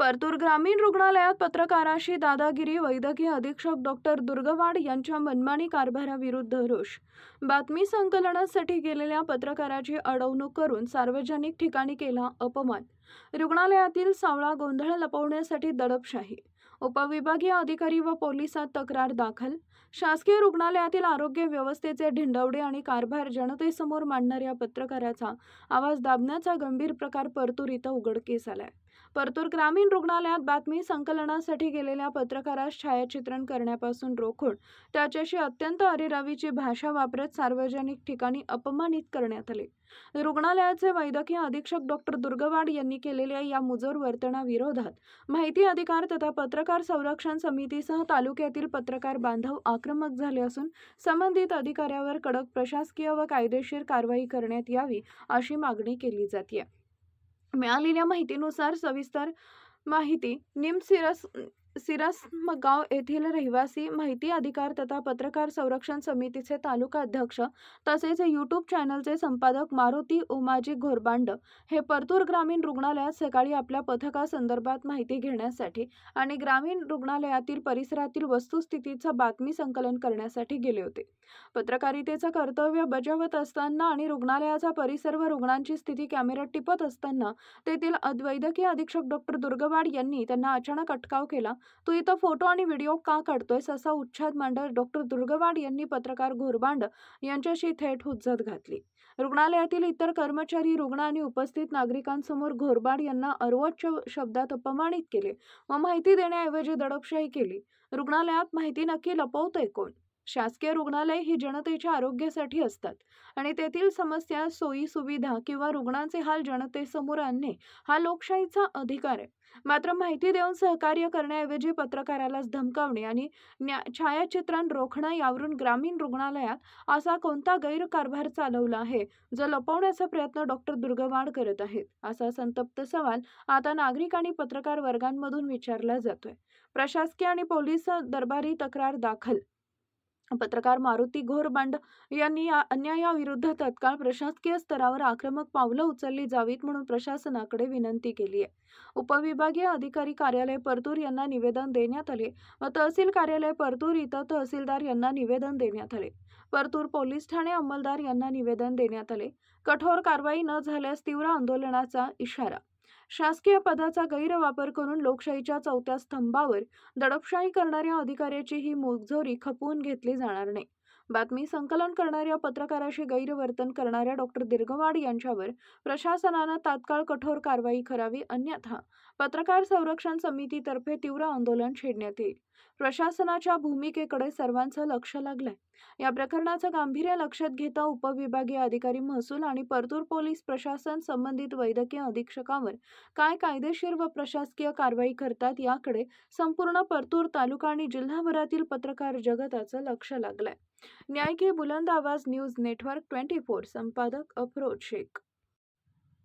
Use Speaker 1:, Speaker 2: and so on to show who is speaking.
Speaker 1: परतूर ग्रामीण रुग्णालयात पत्रकाराशी दादागिरी, वैद्यकीय अधीक्षक डॉक्टर दुर्गवाड यांच्या मनमानी कारभाराविरुद्ध रोष. बातमी संकलनासाठी गेलेल्या पत्रकाराची अडवणूक करून सार्वजनिक ठिकाणी केला अपमान. रुग्णालयातील सावळा गोंधळ लपवण्यासाठी दडपशाही. उपविभागीय अधिकारी व पोलिसात तक्रार दाखल. शासकीय रुग्णालयातील आरोग्य व्यवस्थेचे ढिंडवडे आणि कारभार जनतेसमोर मांडणाऱ्या पत्रकाराचा आवाज दाबण्याचा गंभीर प्रकार परतूर इथं उघडकीस आलाय. परतूर ग्रामीण रुग्णालयात बातमी संकलनासाठी गेलेल्या पत्रकारास छायाचित्रण करण्यापासून रोखून त्याच्याशी अत्यंत अरेरावीची भाषा वापरत सार्वजनिक ठिकाणी अपमानित करण्यात आले. रुग्णालयाचे वैद्यकीय अधीक्षक डॉक्टर दुर्गवाड यांनी केलेल्या या मुजोर वर्तनाविरोधात माहिती अधिकार तथा पत्रकार संरक्षण समितीसह तालुक्यातील पत्रकार बांधव आक्रमक झाले असून संबंधित अधिकाऱ्यावर कडक प्रशासकीय व कायदेशीर कारवाई करण्यात यावी अशी मागणी केली जाते. मिळालेल्या माहितीनुसार सविस्तर माहिती सिरसमगाव येथील रहिवासी, माहिती अधिकार तथा पत्रकार संरक्षण समितीचे तालुका अध्यक्ष तसेच यूट्यूब चॅनलचे संपादक मारुती उमाजी घोरबांड हे परतूर ग्रामीण रुग्णालयात सकाळी आपल्या पथकासंदर्भात माहिती घेण्यासाठी आणि ग्रामीण रुग्णालयातील परिसरातील वस्तुस्थितीचं बातमी संकलन करण्यासाठी गेले होते. पत्रकारितेचं कर्तव्य बजावत असताना आणि रुग्णालयाचा परिसर व रुग्णांची स्थिती कॅमेऱ्यात टिपत असताना तेथील वैद्यकीय अधीक्षक डॉक्टर दुर्गवाड यांनी त्यांना अचानक अटकाव केला. तू इथं फोटो आणि व्हिडिओ का काढतोयस असा उच्छाद मांडत डॉक्टर दुर्गवाड यांनी पत्रकार घोरबांड यांच्याशी थेट हुज्जत घातली. रुग्णालयातील इतर कर्मचारी, रुग्ण आणि उपस्थित नागरिकांसमोर घोरबाड यांना अर्वाच्य शब्दात अपमानित केले व माहिती देण्याऐवजी दडपशाही केली. रुग्णालयात माहिती नक्की लपवतोय कोण? शासकीय रुग्णालय ही जनतेच्या आरोग्यासाठी असतात आणि तेथील समस्या, सोयी सुविधा किंवा रुग्णांचे हाल जनतेसमोर आणणे हा लोकशाहीचा अधिकार आहे. मात्र माहिती देऊन सहकार्य करण्याऐवजी पत्रकारालाच धमकावणे आणि छायाचित्रण रोखणं यावरून ग्रामीण रुग्णालयात असा कोणता गैरकारभार चालवला आहे जो लपवण्याचा प्रयत्न डॉक्टर दुर्गवाड करत आहेत, असा संतप्त सवाल आता नागरिक आणि पत्रकार वर्गांमधून विचारला जातोय. प्रशासकीय आणि पोलीस दरबारी तक्रार दाखल. पत्रकार मारुती घोरबांड यांनी या अन्यायाविरुद्ध तत्काळ प्रशासकीय स्तरावर आक्रमक पावलं उचलली जावीत म्हणून प्रशासनाकडे विनंती केली आहे. उपविभागीय अधिकारी कार्यालय परतूर यांना निवेदन देण्यात आले व तहसील कार्यालय परतूर इथं तहसीलदार यांना निवेदन देण्यात आले. परतूर पोलीस ठाणे अंमलदार यांना निवेदन देण्यात आले. कठोर कारवाई न झाल्यास तीव्र आंदोलनाचा इशारा. शासकीय पदाचा गैरवापर करून लोकशाहीच्या चौथ्या स्तंभावर दडपशाही करणाऱ्या अधिकाऱ्याची ही मुजोरी खपवून घेतली जाणार नाही. बातमी संकलन करणाऱ्या पत्रकाराशी गैरवर्तन करणाऱ्या डॉक्टर दुर्गवाड यांच्यावर प्रशासनानं तात्काळ कठोर कारवाई करावी, अन्यथा पत्रकार संरक्षण समितीतर्फे तीव्र आंदोलन छेडण्यात येईल. प्रशासनाच्या भूमिकेकडे सर्वांचं लक्ष लागलंय. या प्रकरणाचं गांभीर्य लक्षात घेता उपविभागीय अधिकारी महसूल आणि परतूर पोलीस प्रशासन संबंधित वैद्यकीय अधीक्षकांवर काय कायदेशीर व प्रशासकीय कारवाई करतात याकडे संपूर्ण परतूर तालुका आणि जिल्हाभरातील पत्रकार जगताचं लक्ष लागलंय. न्याय की बुलंद आवाज न्यूज नेटवर्क 24 संपादक अफरोज शेख.